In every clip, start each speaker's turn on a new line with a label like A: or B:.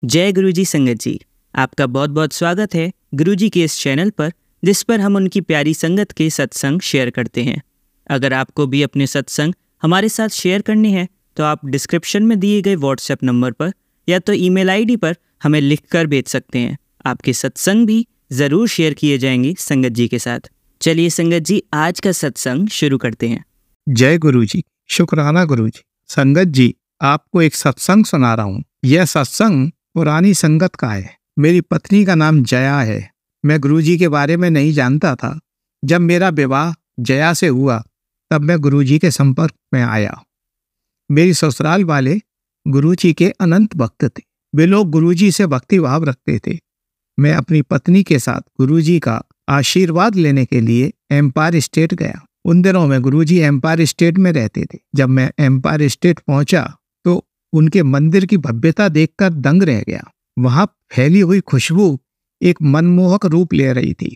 A: जय गुरुजी संगत जी, आपका बहुत बहुत स्वागत है गुरुजी के इस चैनल पर, जिस पर हम उनकी प्यारी संगत के सत्संग शेयर करते हैं। अगर आपको भी अपने सत्संग हमारे साथ शेयर करने हैं तो आप डिस्क्रिप्शन में दिए गए व्हाट्सएप नंबर पर या तो ईमेल आईडी पर हमें लिखकर भेज सकते हैं। आपके सत्संग भी ज़रूर शेयर किए जाएंगे संगत जी के साथ। चलिए संगत जी, आज का सत्संग शुरू करते हैं।
B: जय गुरुजी, शुक्राना गुरुजी। संगत जी, आपको एक सत्संग सुना रहा हूँ। यह सत्संग पुरानी संगत का है। मेरी पत्नी का नाम जया है। मैं गुरुजी के बारे में नहीं जानता था। जब मेरा विवाह जया से हुआ तब मैं गुरुजी के संपर्क में आया। मेरी ससुराल वाले गुरुजी के अनंत भक्त थे। वे लोग गुरुजी से भक्ति भाव रखते थे। मैं अपनी पत्नी के साथ गुरुजी का आशीर्वाद लेने के लिए एम्पायर स्टेट गया। उन दिनों में गुरुजी एम्पायर स्टेट में रहते थे। जब मैं एम्पायर स्टेट पहुंचा तो उनके मंदिर की भव्यता देखकर दंग रह गया। वहां फैली हुई खुशबू एक मनमोहक रूप ले रही थी।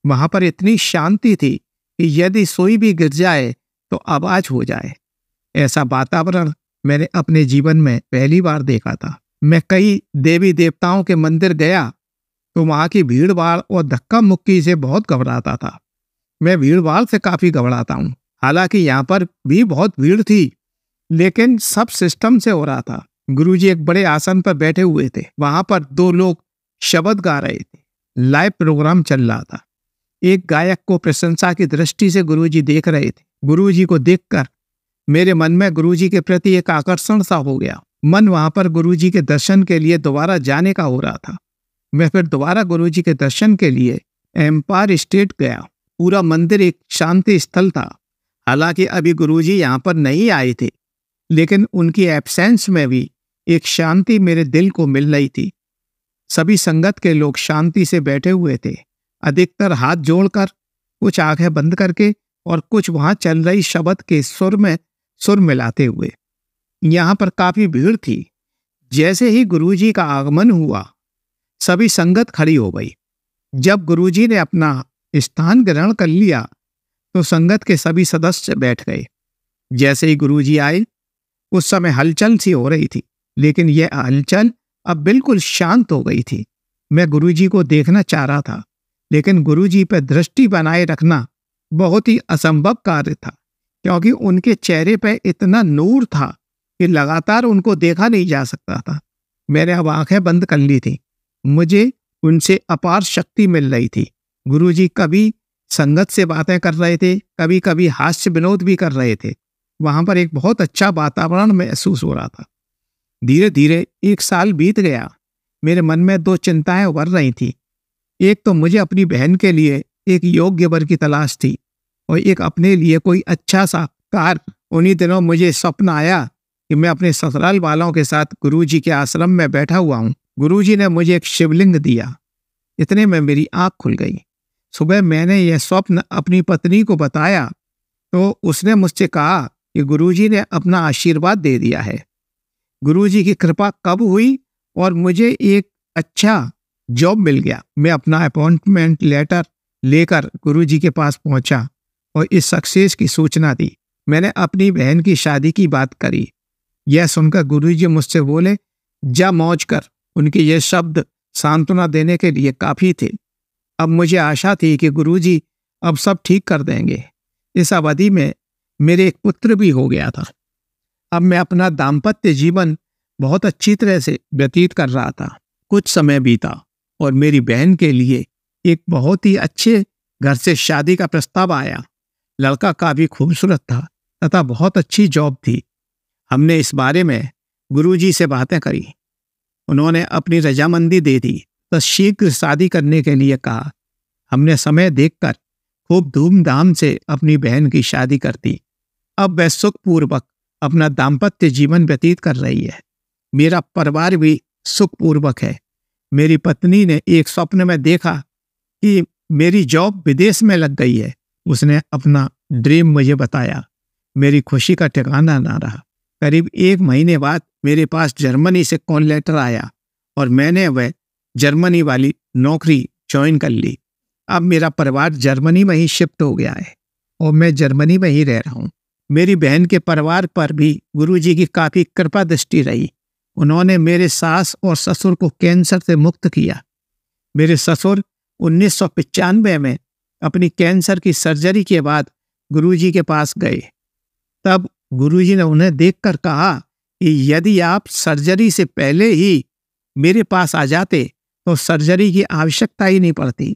B: वहां पर इतनी शांति थी कि यदि सोई भी गिर जाए तो आवाज हो जाए। ऐसा वातावरण मैंने अपने जीवन में पहली बार देखा था। मैं कई देवी देवताओं के मंदिर गया तो वहां की भीड़ भाड़ और धक्का मुक्की से बहुत घबराता था। मैं भीड़ भाड़ से काफी घबराता हूँ। हालांकि यहाँ पर भी बहुत भीड़ थी, लेकिन सब सिस्टम से हो रहा था। गुरुजी एक बड़े आसन पर बैठे हुए थे। वहां पर दो लोग शब्द गा रहे थे। लाइव प्रोग्राम चल रहा था। एक गायक को प्रशंसा की दृष्टि से गुरुजी देख रहे थे। गुरुजी को देखकर मेरे मन में गुरुजी के प्रति एक आकर्षण सा हो गया। मन वहां पर गुरुजी के दर्शन के लिए दोबारा जाने का हो रहा था। मैं फिर दोबारा गुरुजी के दर्शन के लिए एम्पायर स्टेट गया। पूरा मंदिर एक शांति स्थल था। हालांकि अभी गुरुजी यहाँ पर नहीं आए थे, लेकिन उनकी एब्सेंस में भी एक शांति मेरे दिल को मिल रही थी। सभी संगत के लोग शांति से बैठे हुए थे, अधिकतर हाथ जोड़कर, कुछ आंखें बंद करके और कुछ वहां चल रही शब्द के सुर में सुर मिलाते हुए। यहाँ पर काफी भीड़ थी। जैसे ही गुरुजी का आगमन हुआ, सभी संगत खड़ी हो गई। जब गुरुजी ने अपना स्थान ग्रहण कर लिया तो संगत के सभी सदस्य बैठ गए। जैसे ही गुरुजी आए, उस समय हलचल सी हो रही थी, लेकिन यह हलचल अब बिल्कुल शांत हो गई थी। मैं गुरुजी को देखना चाह रहा था, लेकिन गुरुजी पर दृष्टि बनाए रखना बहुत ही असंभव कार्य था, क्योंकि उनके चेहरे पर इतना नूर था कि लगातार उनको देखा नहीं जा सकता था। मैंने अब आंखें बंद कर ली थी। मुझे उनसे अपार शक्ति मिल रही थी। गुरुजी कभी संगत से बातें कर रहे थे, कभी कभी हास्य विनोद भी कर रहे थे। वहां पर एक बहुत अच्छा वातावरण महसूस हो रहा था। धीरे धीरे 1 साल बीत गया। मेरे मन में 2 चिंताएं उभर रही थी। एक तो मुझे अपनी बहन के लिए एक योग्य वर की तलाश थी, और एक अपने लिए कोई अच्छा सा कार्य। उन्हीं दिनों मुझे स्वप्न आया कि मैं अपने ससुराल वालों के साथ गुरुजी के आश्रम में बैठा हुआ हूँ। गुरुजी ने मुझे एक शिवलिंग दिया। इतने में मेरी आंख खुल गई। सुबह मैंने यह स्वप्न अपनी पत्नी को बताया तो उसने मुझसे कहा कि गुरुजी ने अपना आशीर्वाद दे दिया है। गुरुजी की कृपा कब हुई और मुझे एक अच्छा जॉब मिल गया। मैं अपना अपॉइंटमेंट लेटर लेकर गुरुजी के पास पहुंचा और इस सक्सेस की सूचना दी। मैंने अपनी बहन की शादी की बात करी। यह सुनकर गुरुजी मुझसे बोले, जा मौज कर। उनके ये शब्द सांत्वना देने के लिए काफी थे। अब मुझे आशा थी कि गुरुजी अब सब ठीक कर देंगे। इस अवधि में मेरे एक पुत्र भी हो गया था। अब मैं अपना दाम्पत्य जीवन बहुत अच्छी तरह से व्यतीत कर रहा था। कुछ समय बीता और मेरी बहन के लिए एक बहुत ही अच्छे घर से शादी का प्रस्ताव आया। लड़का काफी खूबसूरत था तथा बहुत अच्छी जॉब थी। हमने इस बारे में गुरुजी से बातें करी। उन्होंने अपनी रजामंदी दे दी तो शीघ्र शादी करने के लिए कहा। हमने समय देखकर खूब धूमधाम से अपनी बहन की शादी कर दी। अब वह सुखपूर्वक अपना दाम्पत्य जीवन व्यतीत कर रही है। मेरा परिवार भी सुखपूर्वक है। मेरी पत्नी ने एक स्वप्न में देखा कि मेरी जॉब विदेश में लग गई है। उसने अपना ड्रीम मुझे बताया। मेरी खुशी का ठिकाना ना रहा। करीब 1 महीने बाद मेरे पास जर्मनी से कॉल लेटर आया और मैंने वह जर्मनी वाली नौकरी ज्वाइन कर ली। अब मेरा परिवार जर्मनी में ही शिफ्ट हो गया है और मैं जर्मनी में ही रह रहा हूँ। मेरी बहन के परिवार पर भी गुरुजी की काफी कृपा दृष्टि रही। उन्होंने मेरे सास और ससुर को कैंसर से मुक्त किया। मेरे ससुर 1995 में अपनी कैंसर की सर्जरी के बाद गुरुजी के पास गए। तब गुरुजी ने उन्हें देखकर कहा कि यदि आप सर्जरी से पहले ही मेरे पास आ जाते तो सर्जरी की आवश्यकता ही नहीं पड़ती।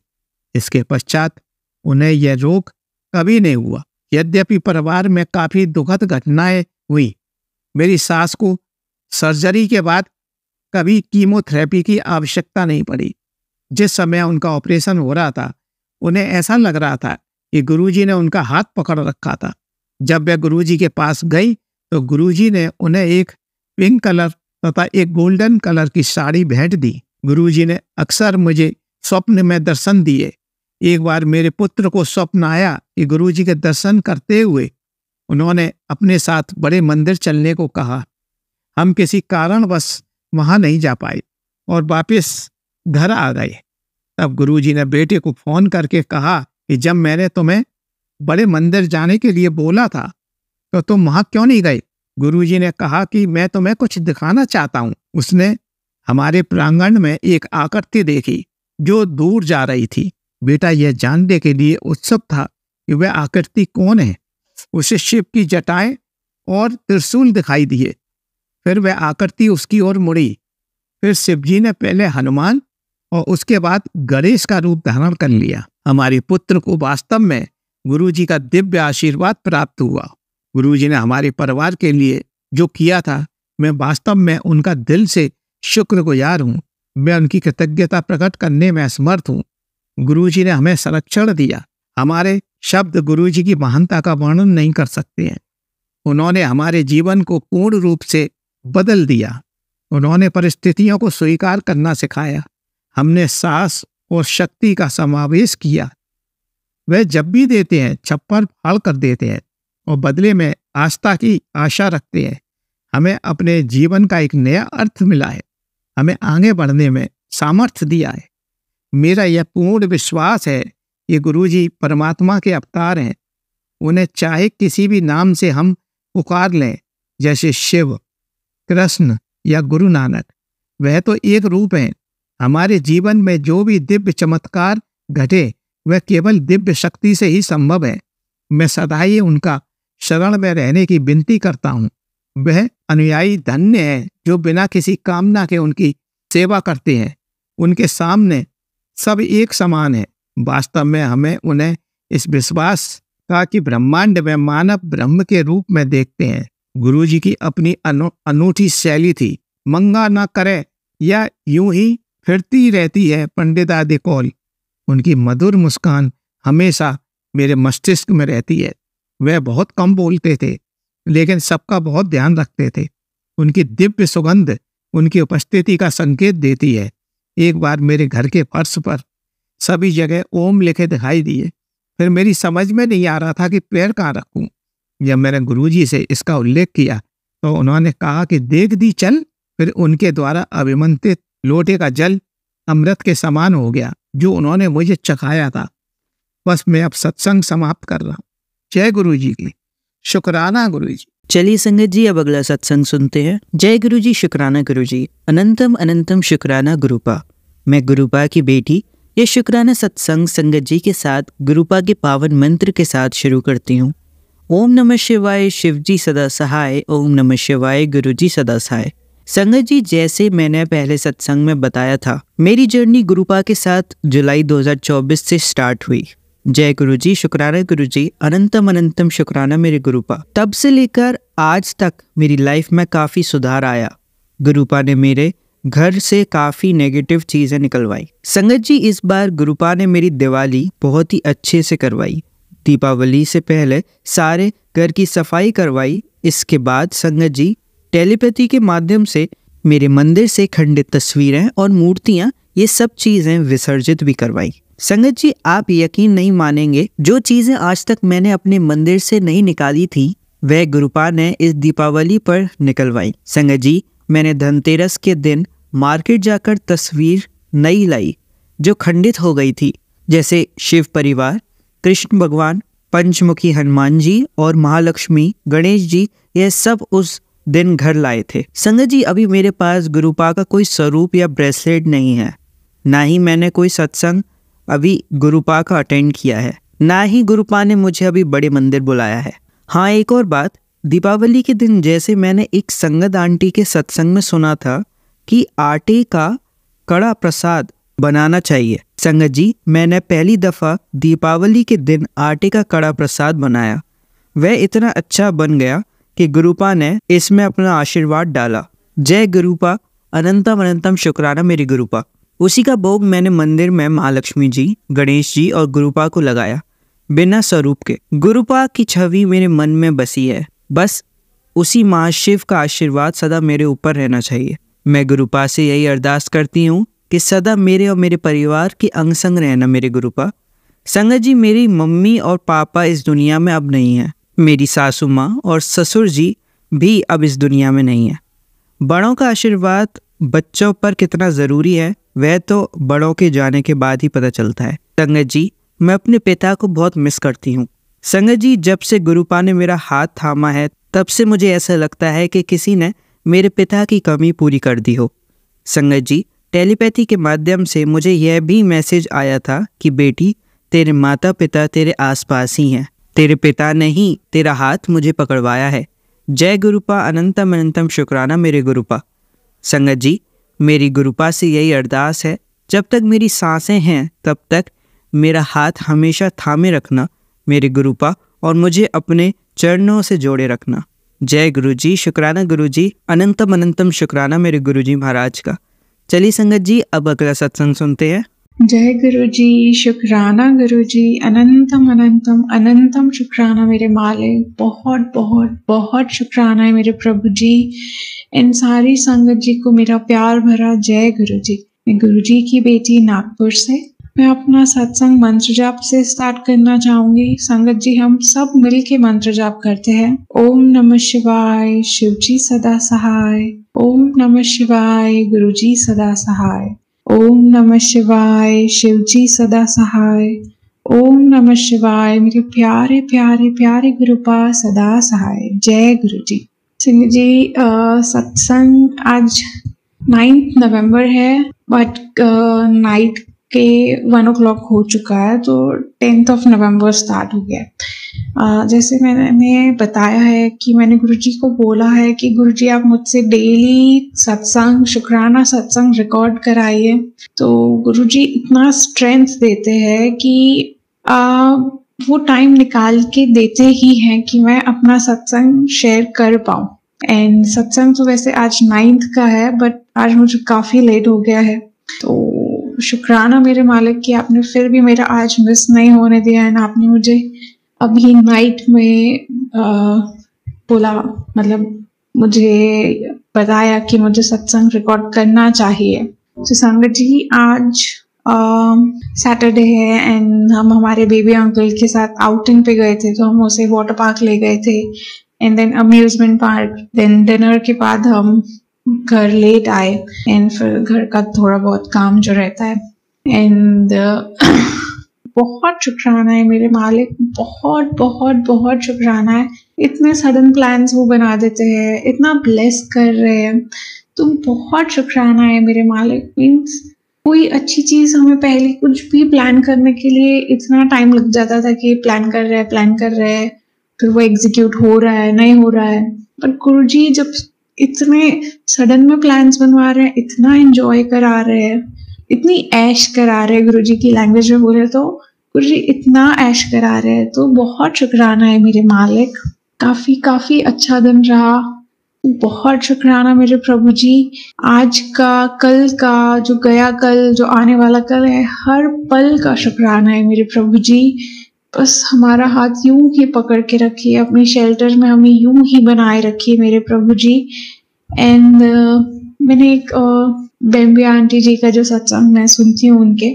B: इसके पश्चात उन्हें यह रोग कभी नहीं हुआ। यद्यपि परिवार में काफ़ी दुखद घटनाएं हुई। मेरी सास को सर्जरी के बाद कभी कीमोथेरेपी की आवश्यकता नहीं पड़ी। जिस समय उनका ऑपरेशन हो रहा था उन्हें ऐसा लग रहा था कि गुरुजी ने उनका हाथ पकड़ रखा था। जब वे गुरुजी के पास गई तो गुरुजी ने उन्हें एक पिंक कलर तथा एक गोल्डन कलर की साड़ी भेंट दी। गुरुजी ने अक्सर मुझे स्वप्न में दर्शन दिए। एक बार मेरे पुत्र को स्वप्न आया कि गुरुजी के दर्शन करते हुए उन्होंने अपने साथ बड़े मंदिर चलने को कहा। हम किसी कारणवश वहां नहीं जा पाए और वापस घर आ गए। तब गुरुजी ने बेटे को फोन करके कहा कि जब मैंने तुम्हें बड़े मंदिर जाने के लिए बोला था तो तुम वहां क्यों नहीं गए? गुरुजी ने कहा कि मैं तुम्हें कुछ दिखाना चाहता हूं। उसने हमारे प्रांगण में एक आकृति देखी जो दूर जा रही थी। बेटा यह जानने के लिए उत्सुक था कि वह आकृति कौन है। उसे शिव की जटाएं और त्रिशूल दिखाई दिए। फिर वह आकृति उसकी ओर मुड़ी। फिर शिवजी ने पहले हनुमान और उसके बाद गणेश का रूप धारण कर लिया। हमारे पुत्र को वास्तव में गुरुजी का दिव्य आशीर्वाद प्राप्त हुआ। गुरुजी ने हमारे परिवार के लिए जो किया था, मैं वास्तव में उनका दिल से शुक्रगुजार हूँ। मैं उनकी कृतज्ञता प्रकट करने में असमर्थ हूँ। गुरुजी ने हमें संरक्षण दिया। हमारे शब्द गुरुजी की महानता का वर्णन नहीं कर सकते हैं। उन्होंने हमारे जीवन को पूर्ण रूप से बदल दिया। उन्होंने परिस्थितियों को स्वीकार करना सिखाया। हमने साहस और शक्ति का समावेश किया। वे जब भी देते हैं छप्पर फाड़ कर देते हैं और बदले में आस्था की आशा रखते हैं। हमें अपने जीवन का एक नया अर्थ मिला है। हमें आगे बढ़ने में सामर्थ्य दिया है। मेरा यह पूर्ण विश्वास है कि गुरुजी परमात्मा के अवतार हैं। उन्हें चाहे किसी भी नाम से हम पुकार लें, जैसे शिव, कृष्ण या गुरु नानक, वह तो एक रूप हैं। हमारे जीवन में जो भी दिव्य चमत्कार घटे वह केवल दिव्य शक्ति से ही संभव है। मैं सदा ही उनका शरण में रहने की विनती करता हूँ। वह अनुयायी धन्य है जो बिना किसी कामना के उनकी सेवा करते हैं। उनके सामने सब एक समान है। वास्तव में हमें उन्हें इस विश्वास का कि ब्रह्मांड में मानव ब्रह्म के रूप में देखते हैं। गुरुजी की अपनी अनूठी शैली थी। मंगा ना करे या यूं ही फिरती रहती है पंडित आदि कौल। उनकी मधुर मुस्कान हमेशा मेरे मस्तिष्क में रहती है। वह बहुत कम बोलते थे लेकिन सबका बहुत ध्यान रखते थे। उनकी दिव्य सुगंध उनकी उपस्थिति का संकेत देती है। एक बार मेरे घर के फर्श पर सभी जगह ओम लिखे दिखाई दिए। फिर मेरी समझ में नहीं आ रहा था कि पैर कहाँ रखूं। जब मैंने गुरुजी से इसका उल्लेख किया तो उन्होंने कहा कि देख दी चल। फिर उनके द्वारा अभिमंत्रित लोटे का जल अमृत के समान हो गया जो उन्होंने मुझे चखाया था। बस मैं अब सत्संग समाप्त कर रहा हूँ। जय गुरुजी की। शुक्राना गुरुजी।
A: चलिए संगत जी, अब अगला सत्संग सुनते हैं। जय गुरुजी, शुक्राना गुरुजी। अनंतम अनंतम शुक्राना गुरुपा। मैं गुरुपा की बेटी ये शुक्राना सत्संग संगत जी के साथ गुरुपा के पावन मंत्र के साथ शुरू करती हूँ। ओम नमः शिवाय, शिवजी सदा सहाय। ओम नमः शिवाय, गुरुजी सदा सहाय। संगत जी, जैसे मैंने पहले सत्संग में बताया था, मेरी जर्नी गुरुपा के साथ जुलाई 2024 से स्टार्ट हुई। जय गुरुजी, शुक्राना गुरुजी। अनंतम अनंतम शुक्राना मेरे गुरुपा। तब से लेकर आज तक मेरी लाइफ में काफ़ी सुधार आया। गुरुपा ने मेरे घर से काफ़ी नेगेटिव चीज़ें निकलवाई। संगत जी, इस बार गुरुपा ने मेरी दिवाली बहुत ही अच्छे से करवाई। दीपावली से पहले सारे घर की सफाई करवाई। इसके बाद संगत जी टेलीपैथी के माध्यम से मेरे मंदिर से खंडित तस्वीरें और मूर्तियां, ये सब चीज़ें विसर्जित भी करवाई। संगत जी, आप यकीन नहीं मानेंगे, जो चीज़ें आज तक मैंने अपने मंदिर से नहीं निकाली थी वह गुरुपा ने इस दीपावली पर निकलवाई। संगत जी, मैंने धनतेरस के दिन मार्केट जाकर तस्वीर नई लाई जो खंडित हो गई थी, जैसे शिव परिवार, कृष्ण भगवान, पंचमुखी हनुमान जी और महालक्ष्मी, गणेश जी। यह सब उस दिन घर लाए थे। संगत जी, अभी मेरे पास गुरुपा का कोई स्वरूप या ब्रेसलेट नहीं है, ना ही मैंने कोई सत्संग अभी गुरुपा का अटेंड किया है, ना ही गुरुपा ने मुझे अभी बड़े मंदिर बुलाया है। हाँ, एक और बात, दीपावली के दिन जैसे मैंने एक संगत आंटी के सत्संग में सुना था कि आटे का कड़ा प्रसाद बनाना चाहिए। संगत जी, मैंने पहली दफ़ा दीपावली के दिन आटे का कड़ा प्रसाद बनाया। वह इतना अच्छा बन गया कि गुरुपा ने इसमें अपना आशीर्वाद डाला। जय गुरुपा, अनंतम अनंतम शुक्राना मेरी गुरुपा। उसी का भोग मैंने मंदिर में महालक्ष्मी जी, गणेश जी और गुरुपा को लगाया, बिना स्वरूप के। गुरुपा की छवि मेरे मन में बसी है, बस उसी महाशिव का आशीर्वाद सदा मेरे ऊपर रहना चाहिए। मैं गुरुपा से यही अरदास करती हूँ कि सदा मेरे और मेरे परिवार के अंग संग रहना मेरे गुरुपा। संगत जी, मेरी मम्मी और पापा इस दुनिया में अब नहीं हैं। मेरी सासू माँ और ससुर जी भी अब इस दुनिया में नहीं है। बड़ों का आशीर्वाद बच्चों पर कितना ज़रूरी है, वह तो बड़ों के जाने के बाद ही पता चलता है। संगत जी, मैं अपने पिता को बहुत मिस करती हूँ। संगत जी, जब से गुरुपा ने मेरा हाथ थामा है, तब से मुझे ऐसा लगता है कि किसी ने मेरे पिता की कमी पूरी कर दी हो। संगत जी, टेलीपैथी के माध्यम से मुझे यह भी मैसेज आया था कि बेटी, तेरे माता पिता तेरे आसपास ही हैं, तेरे पिता ने ही तेरा हाथ मुझे पकड़वाया है। जय गुरुपा, अनंतम अनंतम शुक्राना मेरे गुरुपा। संगत जी, मेरी गुरुपा से यही अरदास है, जब तक मेरी सांसें हैं तब तक मेरा हाथ हमेशा थामे रखना मेरे गुरुपा, और मुझे अपने चरणों से जोड़े रखना। जय गुरुजी, शुक्राना गुरुजी, अनंतम अनंतम शुक्राना मेरे गुरुजी महाराज का। चलिए संगत जी, अब अगला सत्संग सुनते हैं।
C: जय गुरुजी, शुक्राना गुरुजी, अनंतम अनंतम अनंतम शुक्राना मेरे मालिक। बहुत बहुत बहुत शुक्राना है मेरे प्रभु जी। इन सारी संगत जी को मेरा प्यार भरा जय गुरुजी। मैं गुरुजी की बेटी नागपुर से। मैं अपना सत्संग मंत्र जाप से स्टार्ट करना चाहूंगी। संगत जी, हम सब मिल के मंत्र जाप करते हैं। ओम नमः शिवाय, शिवजी सदा सहाय। ओम नमः शिवाय, गुरुजी सदा सहाय। ओम नमः शिवाय, शिवजी सदा सहाय। ओम नमः शिवाय, मेरे प्यारे प्यारे प्यारे गुरुपा सदा सहाय। जय गुरुजी। सिंह जी, सत्संग आज 9 नवंबर है, बट नाइट के 1 o'clock हो चुका है, तो 10 नवंबर स्टार्ट हो गया। जैसे मैंने बताया है कि मैंने गुरुजी को बोला है कि गुरुजी आप मुझसे डेली सत्संग, शुक्राना सत्संग रिकॉर्ड कराइए। तो गुरुजी इतना स्ट्रेंथ देते हैं कि वो टाइम निकाल के देते ही हैं कि मैं अपना सत्संग शेयर कर पाऊँ। एंड सत्संग तो वैसे आज 9th का है, बट आज मुझे काफ़ी लेट हो गया है। तो शुक्राना मेरे मालिक कि आपने फिर भी मेरा आज मिस नहीं होने दिया है ना। आपने मुझे अभी नाइट में बोला, मतलब मुझे बताया कि मुझे सत्संग रिकॉर्ड करना चाहिए। तो संगत जी, आज सैटरडे है एंड हम हमारे बेबी अंकल के साथ आउटिंग पे गए थे। तो हम उसे वाटर पार्क ले गए थे and then amusement park, then dinner के बाद हम घर लेट आए एंड फिर घर का थोड़ा बहुत काम जो रहता है। एंड बहुत शुक्राना है मेरे मालिक, बहुत बहुत बहुत शुक्राना है। इतने सडन प्लान्स वो बना देते हैं, इतना ब्लेस कर रहे हैं, तो बहुत शुक्राना है मेरे मालिक। मीन्स कोई अच्छी चीज़ हमें पहले कुछ भी प्लान करने के लिए इतना टाइम लग जाता था कि प्लान कर रहे हैं, फिर वो एग्जीक्यूट हो रहा है नहीं हो रहा है। पर गुरुजी जब इतने सडन में प्लान्स बनवा रहे हैं, इतना एंजॉय करा रहे हैं, इतनी ऐश करा रहे हैं, गुरुजी की लैंग्वेज में बोले तो गुरुजी इतना ऐश करा रहे हैं, तो बहुत शुक्राना है मेरे मालिक। काफ़ी अच्छा दिन रहा, बहुत शुक्राना मेरे प्रभु जी। आज का, कल का, जो गया कल, जो आने वाला कल है, हर पल का शुक्राना है मेरे प्रभु जी। बस हमारा हाथ यूं ही पकड़ के रखिए, अपनी शेल्टर में हमें यूं ही बनाए रखिए मेरे प्रभु जी। एंड मैंने एक बेम्बे आंटी जी का जो सत्संग मैं सुनती हूँ उनके,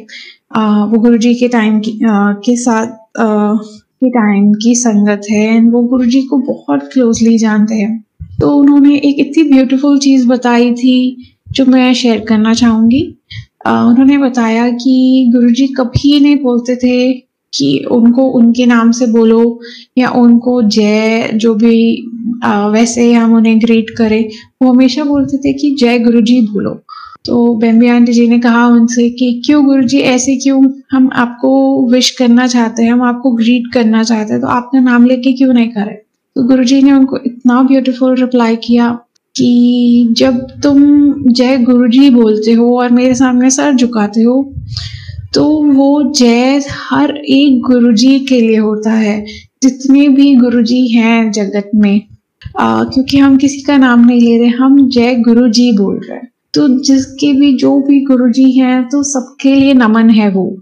C: वो गुरुजी के टाइम के साथ के टाइम की संगत है एंड वो गुरुजी को बहुत क्लोजली जानते हैं। तो उन्होंने एक इतनी ब्यूटीफुल चीज़ बताई थी जो मैं शेयर करना चाहूँगी। उन्होंने बताया कि गुरुजी कभी नहीं बोलते थे कि उनको उनके नाम से बोलो या उनको जय, जो भी वैसे हम उन्हें ग्रीट करें, वो हमेशा बोलते थे कि जय गुरुजी बोलो। तो बेम्बी आंटी जी ने कहा उनसे कि क्यों गुरुजी, ऐसे क्यों, हम आपको विश करना चाहते हैं, हम आपको ग्रीट करना चाहते हैं, तो आपका नाम लेके क्यों नहीं करें। तो गुरुजी ने उनको इतना ब्यूटीफुल रिप्लाई किया कि जब तुम जय गुरुजी बोलते हो और मेरे सामने सर झुकाते हो, तो वो जय हर एक गुरुजी के लिए होता है, जितने भी गुरुजी हैं जगत में, क्योंकि हम किसी का नाम नहीं ले रहे, हम जय गुरुजी बोल रहे हैं। तो जिसके भी जो भी गुरुजी हैं, तो सबके लिए नमन है वो।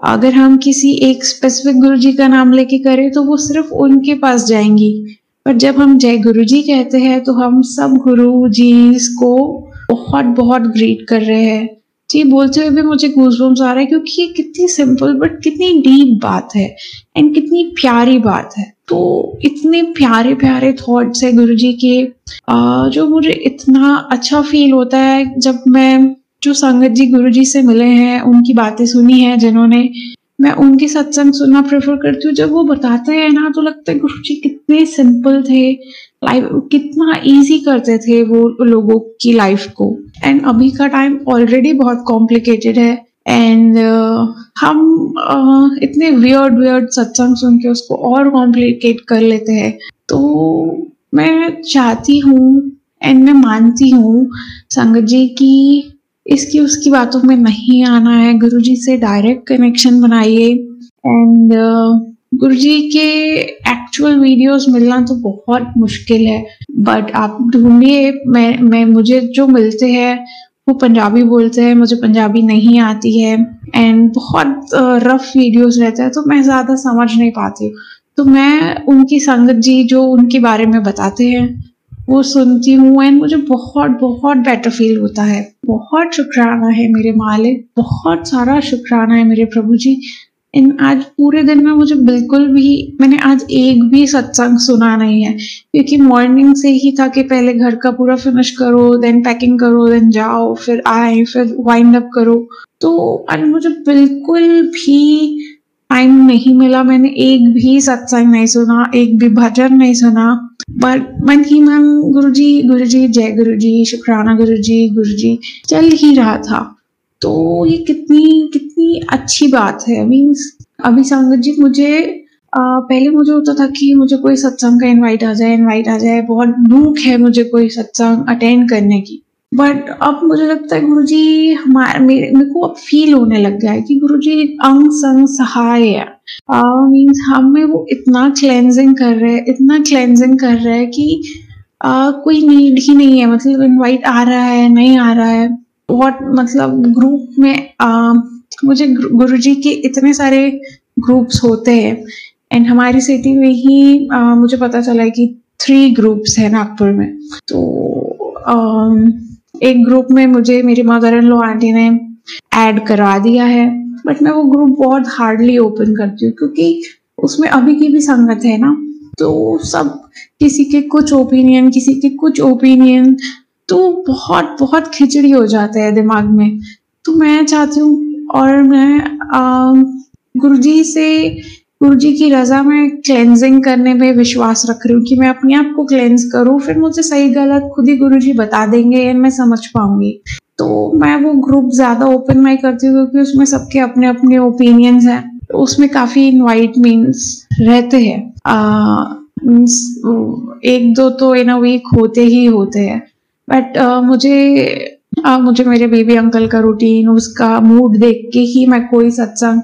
C: अगर हम किसी एक स्पेसिफिक गुरुजी का नाम लेके करें तो वो सिर्फ उनके पास जाएंगी, पर जब हम जय गुरुजी कहते हैं तो हम सब गुरुजी को बहुत बहुत ग्रीट कर रहे हैं। जी बोलते हुए भी मुझे गूज़बम्स आ रहा है, क्योंकि ये कितनी सिंपल बट कितनी डीप बात है एंड कितनी प्यारी बात है। तो इतने प्यारे प्यारे थॉट्स है गुरुजी के, जो मुझे इतना अच्छा फील होता है जब मैं जो संगत जी गुरुजी से मिले हैं, उनकी बातें सुनी है जिन्होंने, मैं उनके सत्संग सुनना प्रेफर करती हूँ। जब वो बताते हैं ना, तो लगता है गुरुजी कितने सिंपल थे, लाइफ कितना इजी करते थे वो लोगों की लाइफ को। एंड अभी का टाइम ऑलरेडी बहुत कॉम्प्लिकेटेड है एंड हम इतने वियर्ड सत्संग सुन के उसको और कॉम्प्लिकेट कर लेते हैं। तो मैं चाहती हूँ एंड मैं मानती हूँ संगत जी की इसकी उसकी बातों में नहीं आना है, गुरुजी से डायरेक्ट कनेक्शन बनाइए। एंड गुरुजी के एक्चुअल वीडियोस मिलना तो बहुत मुश्किल है, बट आप ढूंढिए। मैं मुझे जो मिलते हैं वो पंजाबी बोलते हैं, मुझे पंजाबी नहीं आती है एंड बहुत रफ वीडियोस रहते हैं, तो मैं ज़्यादा समझ नहीं पाती हूँ। तो मैं उनकी संगत जी जो उनके बारे में बताते हैं वो सुनती हूँ एंड मुझे बहुत बहुत बेटर फील होता है। बहुत शुक्राना है मेरे मालिक, बहुत सारा शुक्राना है मेरे प्रभु जी। इन आज पूरे दिन में मुझे बिल्कुल भी, मैंने आज एक भी सत्संग सुना नहीं है, क्योंकि मॉर्निंग से ही था कि पहले घर का पूरा फिनिश करो, देन पैकिंग करो, देन जाओ, फिर आए, फिर वाइंड अप करो। तो आज मुझे बिल्कुल भी टाइम नहीं मिला, मैंने एक भी सत्संग नहीं सुना, एक भी भजन नहीं सुना, बट मन ही मन गुरुजी जय गुरुजी, शुक्राना गुरुजी चल ही रहा था। तो ये कितनी अच्छी बात है। मीन्स अभी संगत जी मुझे पहले मुझे होता था कि मुझे कोई सत्संग का इनवाइट आ जाए, बहुत भूख है मुझे कोई सत्संग अटेंड करने की। बट अब मुझे लगता है गुरुजी मेरे को अब फील होने लग गया है कि गुरुजी अंग संग सहाय है। मीन्स हमें वो इतना क्लेंजिंग कर रहे हैं कि कोई नीड ही नहीं है। मतलब इनवाइट आ रहा है नहीं आ रहा है, व्हाट मतलब ग्रुप में मुझे गुरुजी के इतने सारे ग्रुप्स होते हैं एंड हमारी सिटी में ही मुझे पता चला है कि 3 ग्रुप्स है नागपुर में। तो एक ग्रुप में मुझे मेरी मदर इन लॉ आंटी ने ऐड करवा दिया है, बट मैं वो ग्रुप बहुत हार्डली ओपन करती हूँ, क्योंकि उसमें अभी की भी संगत है ना, तो सब किसी के कुछ ओपिनियन, तो बहुत बहुत खिचड़ी हो जाता है दिमाग में। तो मैं चाहती हूँ और मैं गुरुजी की रजा में क्लेंजिंग करने में विश्वास रख रही हूँ कि मैं अपने आप को क्लेंज करूँ, फिर मुझे सही गलत खुद ही गुरुजी बता देंगे एंड मैं समझ पाऊंगी। तो मैं वो ग्रुप ज्यादा ओपन नहीं करती हूँ, क्योंकि उसमें सबके अपने अपने ओपिनियंस हैं। तो उसमें काफी इनवाइट मीन्स रहते हैं, मीन्स 1-2 तो इन अ वीक होते हैं। बट मुझे मेरे बेबी अंकल का रूटीन, उसका मूड देख के ही मैं कोई सत्संग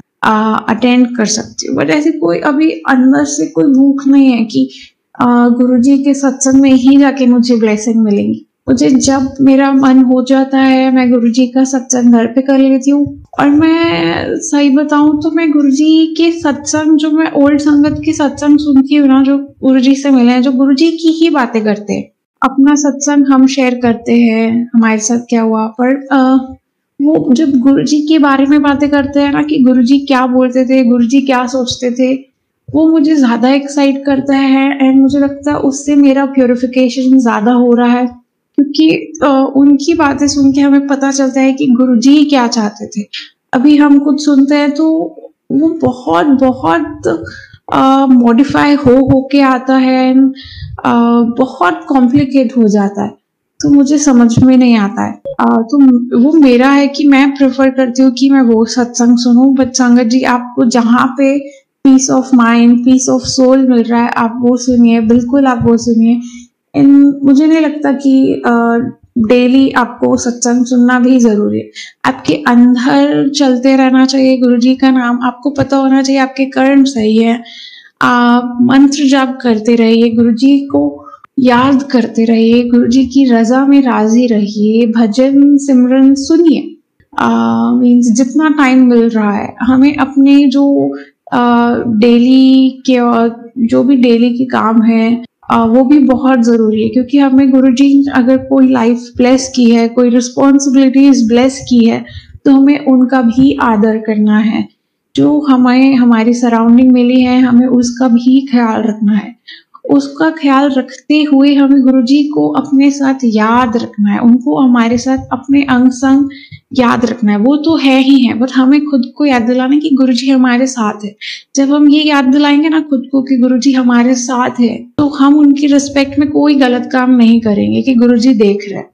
C: अटेंड कर सकती हूँ। बट ऐसे कोई अभी अंदर से कोई भूख नहीं है कि गुरुजी के सत्संग में ही जाके मुझे ब्लेसिंग मिलेंगी। मुझे जब मेरा मन हो जाता है मैं गुरुजी का सत्संग घर पे कर लेती हूँ। और मैं सही बताऊं तो मैं गुरुजी के सत्संग, जो मैं ओल्ड संगत के सत्संग सुनती हूँ ना, जो गुरुजी से मिले हैं, जो गुरुजी की ही बातें करते हैं, अपना सत्संग हम शेयर करते हैं हमारे साथ क्या हुआ, पर वो जब गुरुजी के बारे में बातें करते हैं ना, कि गुरुजी क्या बोलते थे, गुरुजी क्या सोचते थे, वो मुझे ज्यादा एक्साइट करता है एंड मुझे लगता है उससे मेरा प्योरिफिकेशन ज्यादा हो रहा है, क्योंकि उनकी बातें सुन के हमें पता चलता है कि गुरुजी क्या चाहते थे। अभी हम कुछ सुनते हैं तो वो बहुत बहुत मॉडिफाई हो के आता है एंड बहुत कॉम्प्लिकेट हो जाता है, तो मुझे समझ में नहीं आता है। तो वो मेरा है कि मैं प्रेफर करती हूँ कि मैं वो सत्संग सुनूं। बट संगत जी, आपको जहाँ पे peace of mind, peace of soul मिल रहा है, आप वो सुनिए, बिल्कुल आप वो सुनिए। मुझे नहीं लगता कि डेली आपको सत्संग सुनना भी जरूरी है। आपके अंदर चलते रहना चाहिए गुरु जी का नाम, आपको पता होना चाहिए आपके कर्म सही है। आप मंत्र जाप करते रहिए, गुरु जी को याद करते रहिए, गुरु जी की रजा में राजी रहिए, भजन सिमरन सुनिए। मीन्स जितना टाइम मिल रहा है हमें अपने जो डेली के जो भी डेली के काम है वो भी बहुत जरूरी है, क्योंकि हमें गुरुजी अगर कोई लाइफ ब्लेस की है, कोई रिस्पॉन्सिबिलिटीज ब्लेस की है, तो हमें उनका भी आदर करना है। जो हमें हमारी सराउंडिंग मिली है, हमें उसका भी ख्याल रखना है। उसका ख्याल रखते हुए हमें गुरुजी को अपने साथ याद रखना है, उनको हमारे साथ अपने अंग संग याद रखना है। वो तो है ही है, बट हमें खुद को याद दिलाना कि गुरुजी हमारे साथ है। जब हम ये याद दिलाएंगे ना खुद को कि गुरुजी हमारे साथ है, तो हम उनकी रिस्पेक्ट में कोई गलत काम नहीं करेंगे कि गुरुजी देख रहे हैं।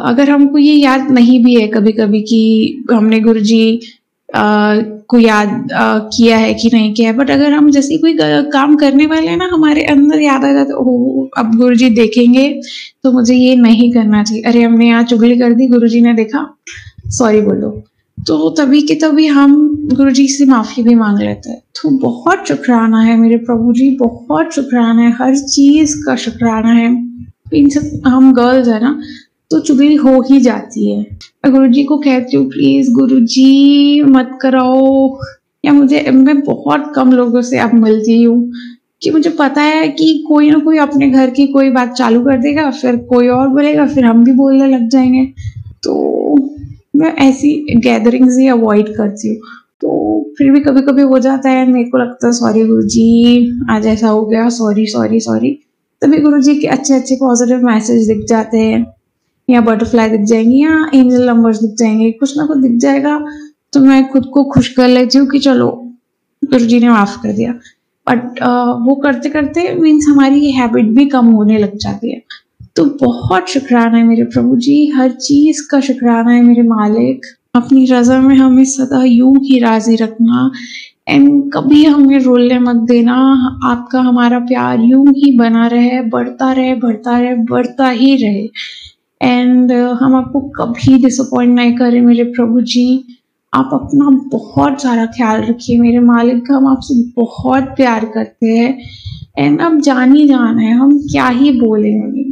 C: अगर हमको ये याद नहीं भी है कभी कभी कि हमने गुरुजी को याद किया है कि नहीं किया है, बट अगर हम जैसे कोई काम करने वाले हैं ना, हमारे अंदर याद आ जाता है अब गुरुजी देखेंगे तो मुझे ये नहीं करना चाहिए, अरे हमने यहाँ चुगली कर दी, गुरुजी ने देखा, सॉरी बोलो। तो तभी के तभी हम गुरुजी से माफी भी मांग लेते हैं। तो बहुत शुक्राना है मेरे प्रभु जी, बहुत शुक्राना है, हर चीज का शुक्राना है। इन सब हम गर्ल्स है ना, तो चुगली हो ही जाती है। मैं गुरुजी को कहती हूँ प्लीज गुरुजी मत कराओ, या मैं बहुत कम लोगों से अब मिलती हूँ कि मुझे पता है कि कोई ना कोई अपने घर की कोई बात चालू कर देगा, फिर कोई और बोलेगा, फिर हम भी बोलने लग जाएंगे। तो मैं ऐसी गैदरिंग्स ही अवॉइड करती हूँ। तो फिर भी कभी कभी हो जाता है, मेरे को लगता है सॉरी गुरुजी आज ऐसा हो गया, सॉरी सॉरी सॉरी। तभी गुरुजी के अच्छे अच्छे पॉजिटिव मैसेज दिख जाते हैं, या बटरफ्लाई दिख जाएंगी, या एंजल नंबर्स दिख जाएंगे, कुछ ना कुछ दिख जाएगा। तो मैं खुद को खुश कर लेती हूँ कि चलो गुरुजी ने माफ कर दिया। बट वो करते करते मीन्स हमारी ये हैबिट भी कम होने लग जाती है। तो बहुत शुक्राना है मेरे प्रभु जी, हर चीज का शुक्राना है मेरे मालिक। अपनी रजा में हमें सदा यूं ही राजी रखना, एंड कभी हमें रोलने मत देना। आपका हमारा प्यार यूं ही बना रहे, बढ़ता रहे, बढ़ता रहे, बढ़ता ही रहे। एंड हम आपको कभी डिसअपॉइंट नहीं करें मेरे प्रभु जी। आप अपना बहुत सारा ख्याल रखिए मेरे मालिक, हम आपसे बहुत प्यार करते हैं। एंड अब जान ही जान है, हम क्या ही बोलेंगे।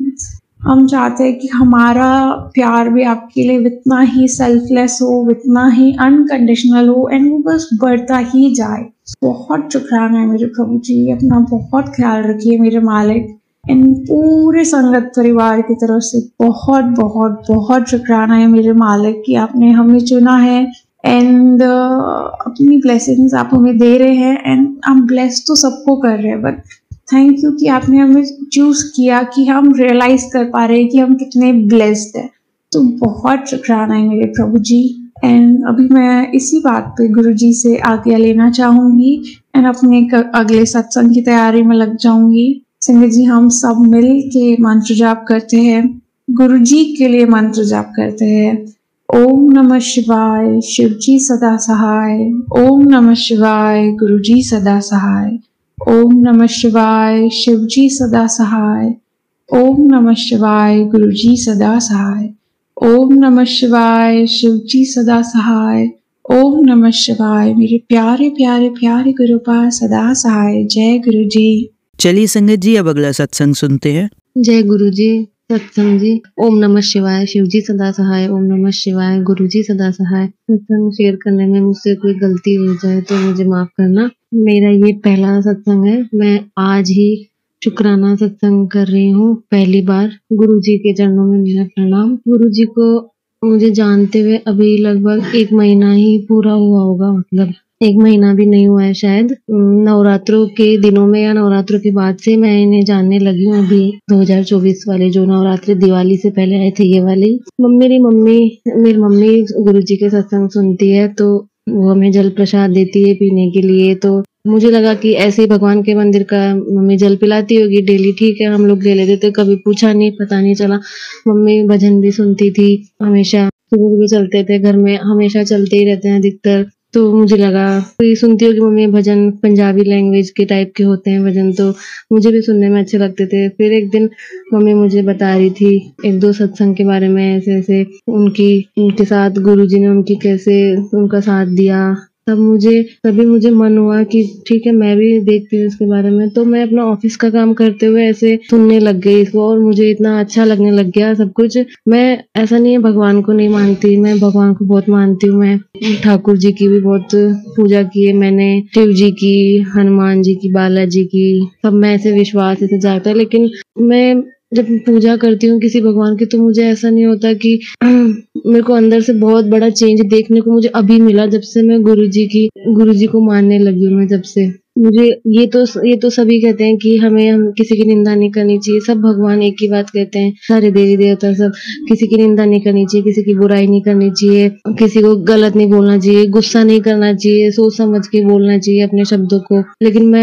C: हम चाहते हैं कि हमारा प्यार भी आपके लिए इतना ही सेल्फलेस हो, इतना ही अनकंडीशनल हो, एंड वो बस बढ़ता ही जाए। बहुत शुक्राना है मेरे प्रभु जी, अपना बहुत ख्याल रखिए मेरे मालिक। इन पूरे संगत परिवार की तरफ से बहुत बहुत बहुत शुक्राना है मेरे मालिक कि आपने हमें चुना है, एंड अपनी ब्लेसिंग्स आप हमें दे रहे हैं। एंड हम ब्लेस तो सबको कर रहे हैं, बट थैंक यू कि आपने हमें चूज किया कि हम रियलाइज कर पा रहे हैं कि हम कितने ब्लेस्ड हैं। तो बहुत शुक्राना है मेरे प्रभु जी। एंड अभी मैं इसी बात पे गुरु जी से आज्ञा लेना चाहूंगी, एंड अपने अगले सत्संग की तैयारी में लग जाऊंगी। संगत जी, हम सब मिल के मंत्र जाप करते हैं, गुरु जी के लिए मंत्र जाप करते हैं। ओम नमः शिवाय, शिव जी सदा सहाय। ओम नमः शिवाय, गुरु जी सदा सहाय। ओम नमः शिवाय, शिव जी सदा सहाय। ओम नमः शिवाय, गुरु जी सदा सहाय। ओम नमः शिवाय, शिव जी सदा सहाय। ओम नमः शिवाय, मेरे प्यारे प्यारे प्यारे गुरुपा सदा सहाय। जय गुरु जी।
A: चलिए संगत जी, अब अगला सत्संग सुनते हैं।
D: जय गुरु जी। सत्संग जी। ओम नमः शिवाय, शिव जी सदा सहाय। ओम नमः शिवाय, गुरु जी सदा सहाय। सत्संग शेयर करने में मुझसे कोई गलती हो जाए तो मुझे माफ करना। मेरा ये पहला सत्संग है, मैं आज ही शुक्राना सत्संग कर रही हूँ पहली बार। गुरु जी के चरणों में मेरा प्रणाम। गुरु जी को मुझे जानते हुए अभी लगभग 1 महीना ही पूरा हुआ होगा, मतलब 1 महीना भी नहीं हुआ है शायद। नवरात्रों के दिनों में या नवरात्रों के बाद से मैं इन्हें जानने लगी हूँ। अभी 2024 वाले जो नवरात्रि दिवाली से पहले आए थे ये वाली। मेरी मम्मी गुरुजी के सत्संग सुनती है, तो वो हमें जल प्रसाद देती है पीने के लिए। तो मुझे लगा कि ऐसे ही भगवान के मंदिर का मम्मी जल पिलाती होगी डेली, ठीक है हम लोग ले लेते थे, कभी पूछा नहीं, पता नहीं चला। मम्मी भजन भी सुनती थी, हमेशा सुबह सुबह चलते थे, घर में हमेशा चलते ही रहते हैं अधिकतर। तो मुझे लगा कोई सुनती होगी मम्मी भजन, पंजाबी लैंग्वेज के टाइप के होते हैं भजन, तो मुझे भी सुनने में अच्छे लगते थे। फिर एक दिन मम्मी मुझे बता रही थी एक दो सत्संग के बारे में, ऐसे ऐसे उनके साथ गुरुजी ने उनकी कैसे उनका साथ दिया। तभी मुझे मन हुआ कि ठीक है मैं भी देखती हूँ इसके बारे में। तो मैं अपना ऑफिस का काम करते हुए ऐसे सुनने लग गई इसको, और मुझे इतना अच्छा लगने लग गया सब कुछ। मैं ऐसा नहीं है भगवान को नहीं मानती, मैं भगवान को बहुत मानती हूँ। मैं ठाकुर जी की भी बहुत पूजा की है मैंने, शिव जी की, हनुमान जी की, बालाजी की, सब में ऐसे विश्वास ऐसे जाता है। लेकिन मैं जब पूजा करती हूँ किसी भगवान की, तो मुझे ऐसा नहीं होता कि मेरे को अंदर से बहुत बड़ा चेंज देखने को मुझे अभी मिला, जब से मैं गुरुजी को मानने लगी हूँ। मैं जब से मुझे ये तो सभी कहते हैं कि हम किसी की निंदा नहीं करनी चाहिए, सब भगवान एक ही बात कहते हैं, सारे देवी देवता सब, किसी की निंदा नहीं करनी चाहिए, किसी की बुराई नहीं करनी चाहिए, किसी को गलत नहीं बोलना चाहिए, गुस्सा नहीं करना चाहिए, सोच समझ के बोलना चाहिए अपने शब्दों को। लेकिन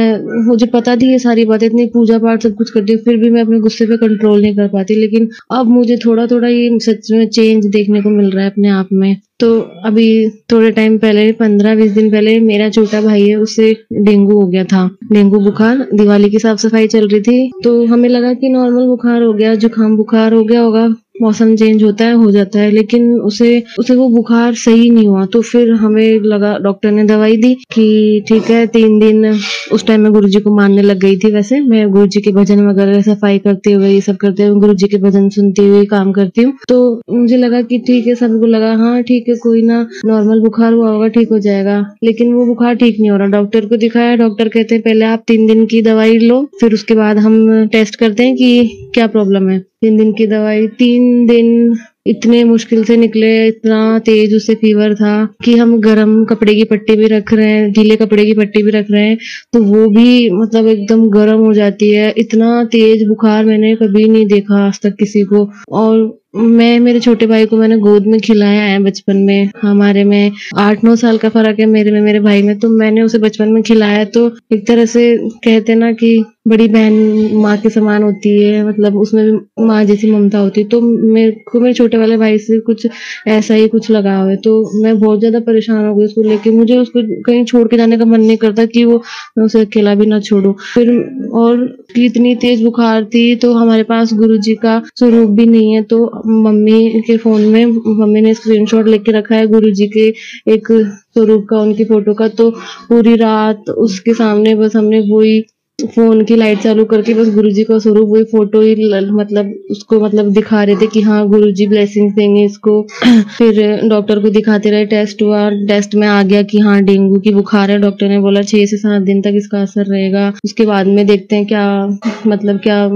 D: मुझे पता थी ये सारी बातें, इतनी पूजा पाठ सब कुछ करती हूँ, फिर भी मैं अपने गुस्से पे कंट्रोल नहीं कर पाती। लेकिन अब मुझे थोड़ा थोड़ा ये सच में चेंज देखने को मिल रहा है अपने आप में। तो अभी थोड़े टाइम पहले, 15-20 दिन पहले, मेरा छोटा भाई है, उससे डेंगू हो गया था, डेंगू बुखार। दिवाली की साफ सफाई चल रही थी, तो हमें लगा कि नॉर्मल बुखार हो गया, जुकाम बुखार हो गया होगा, मौसम चेंज होता है हो जाता है। लेकिन उसे वो बुखार सही नहीं हुआ। तो फिर हमें लगा, डॉक्टर ने दवाई दी कि ठीक है 3 दिन। उस टाइम मैं गुरुजी को मानने लग गई थी। वैसे मैं गुरुजी के भजन वगैरह सफाई करते हुए, ये सब करते हुए, गुरुजी के भजन सुनते हुए काम करती हूँ। तो मुझे लगा कि ठीक है, सबको लगा हाँ ठीक है, कोई ना, नॉर्मल बुखार हुआ होगा, ठीक हो जाएगा। लेकिन वो बुखार ठीक नहीं हो रहा। डॉक्टर को दिखाया, डॉक्टर कहते हैं पहले आप 3 दिन की दवाई लो, फिर उसके बाद हम टेस्ट करते हैं कि क्या प्रॉब्लम है। 3 दिन की दवाई, 3 दिन इतने मुश्किल से निकले। इतना तेज उससे फीवर था कि हम गर्म कपड़े की पट्टी भी रख रहे हैं, गीले कपड़े की पट्टी भी रख रहे हैं, तो वो भी मतलब एकदम गर्म हो जाती है। इतना तेज बुखार मैंने कभी नहीं देखा आज तक किसी को। और मेरे छोटे भाई को मैंने गोद में खिलाया है बचपन में। हमारे में 8-9 साल का फर्क है मेरे भाई में। तो मैंने उसे बचपन में खिलाया। तो एक तरह से कहते ना कि बड़ी बहन माँ के समान होती है, मतलब उसमें भी माँ जैसी ममता होती है। तो मेरे छोटे वाले भाई से कुछ ऐसा ही कुछ लगाव है। तो मैं बहुत ज्यादा परेशान हो गई उसको लेके। मुझे उसको कहीं छोड़ के जाने का मन नहीं करता कि मैं उसे अकेला भी ना छोड़ू। फिर और इतनी तेज बुखार थी, तो हमारे पास गुरुजी का स्वरूप भी नहीं है। तो मम्मी के फोन में मम्मी ने स्क्रीनशॉट लेके रखा है गुरुजी के एक स्वरूप का, उनकी फोटो का। तो पूरी रात उसके सामने बस हमने वही फोन की लाइट चालू करके बस गुरुजी का स्वरूप, वही फोटो ही मतलब उसको मतलब दिखा रहे थे कि हाँ गुरुजी ब्लेसिंग्स देंगे इसको। फिर डॉक्टर को दिखाते रहे, टेस्ट हुआ, टेस्ट में आ गया कि हाँ डेंगू की बुखार है। डॉक्टर ने बोला 6 से 7 दिन तक इसका असर रहेगा, उसके बाद में देखते हैं क्या